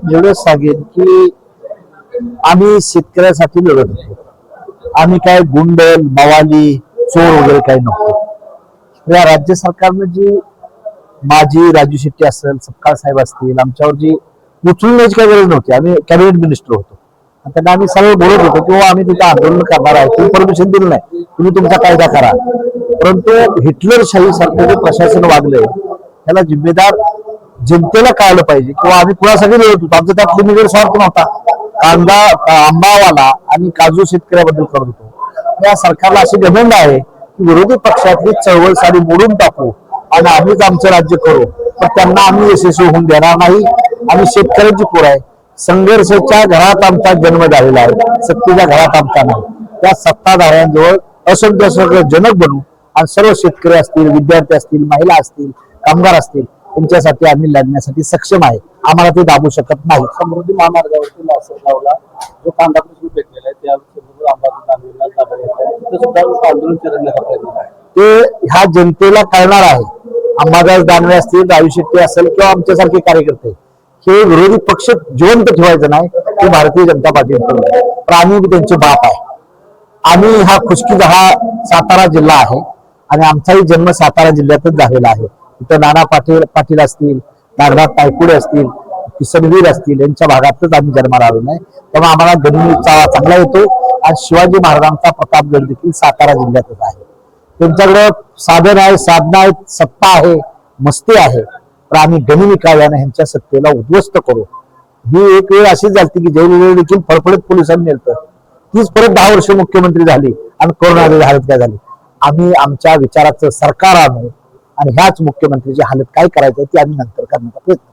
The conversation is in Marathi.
एवढंच सांगेन की आम्ही शेतकऱ्यासाठी लढत होतो. आम्ही काय गुंड मवाली चोर वगैरे काही नव्हतो. या राज्य सरकारनं जी माजी राजू शेट्टी असेल सपकाळ साहेब असतील आमच्यावर जी उचलून द्यायची काही गरज नव्हती. आम्ही कॅबिनेट मिनिस्टर होतो आणि त्यांना आम्ही सरळ बोलत होतो किंवा आम्ही तिथे आंदोलन करणार आहे, तुम्ही परमिशन दिलं नाही, तुम्ही तुमचा कायदा करा. परंतु हिटलरशाही सारखं जे प्रशासन वागलंय त्याला जिम्मेदार जनतेला कळलं पाहिजे किंवा आम्ही कुणासाठी लढत होतो. आमचा त्यात लिमिटेड स्वार्थ नव्हता. कांदा आंबावाला आणि काजू शेतकऱ्याबद्दल करत होतो. या सरकारला अशी घमंड आहे की विरोधी पक्षातली चळवळ सारी मोडून टाकू आणि आम्हीच आमचं राज्य करू, तर त्यांना आम्ही यशस्वी होऊन देणार नाही. आम्ही शेतकऱ्यांची पोर आहे. संघर्षाच्या घरात आमचा जन्म झालेला आहे, सत्तेच्या घरात आमचा नाही. त्या सत्ताधाऱ्यांजवळ असंख्य जनक बनू आणि सर्व शेतकरी असतील, विद्यार्थी असतील, महिला असतील, कामगार असतील त्यांच्यासाठी आम्ही लढण्यासाठी सक्षम आहे. आम्हाला ते दाबू शकत नाही. समृद्धी महामार्गावरती लासर लावला जो कांदा प्रश्न पेटलेला आहे त्या आंदोलन करण्याचा प्रयत्न आहे. ते ह्या जनतेला कळणार आहे. अंबादास दानवे असतील, राजू शेट्टी असेल किंवा आमच्यासारखे कार्यकर्ते, हे विरोधी पक्ष जिवंत ठेवायचं नाही ते भारतीय जनता पार्टी पण आम्ही त्यांचे बाप आहे. आम्ही हा खुशकीचा हा सातारा जिल्हा आहे आणि आमचाही जन्म सातारा जिल्ह्यातच झालेला आहे. इथं नाना पाटील असतील, नागनाथ तायकुडे असतील, किसनवीर असतील यांच्या भागातच आम्ही जन्माला आलो नाही. त्यामुळे आम्हाला गणित चांगला येतो आणि शिवाजी महाराजांचा प्रतापगड देखील सातारा जिल्ह्यातच आहे. त्यांच्याकडे साधन आहे, साधना आहेत, सत्ता आहे, मस्ती आहे. पण आम्ही गनिमी काव्याने ह्यांच्या सत्तेला उद्ध्वस्त करू. ही एक वेळ अशीच झाली की जैलवेळ देखील फडफडीत पोलिसांनी नेलतं. तीच परत 10 वर्ष मुख्यमंत्री झाली आणि कोरोना हालत काय झाली. आम्ही आमच्या विचाराचं सरकार आणू आणि ह्याच मुख्यमंत्रीची हालत काय करायचं ती आम्ही नंतर करण्याचा प्रयत्न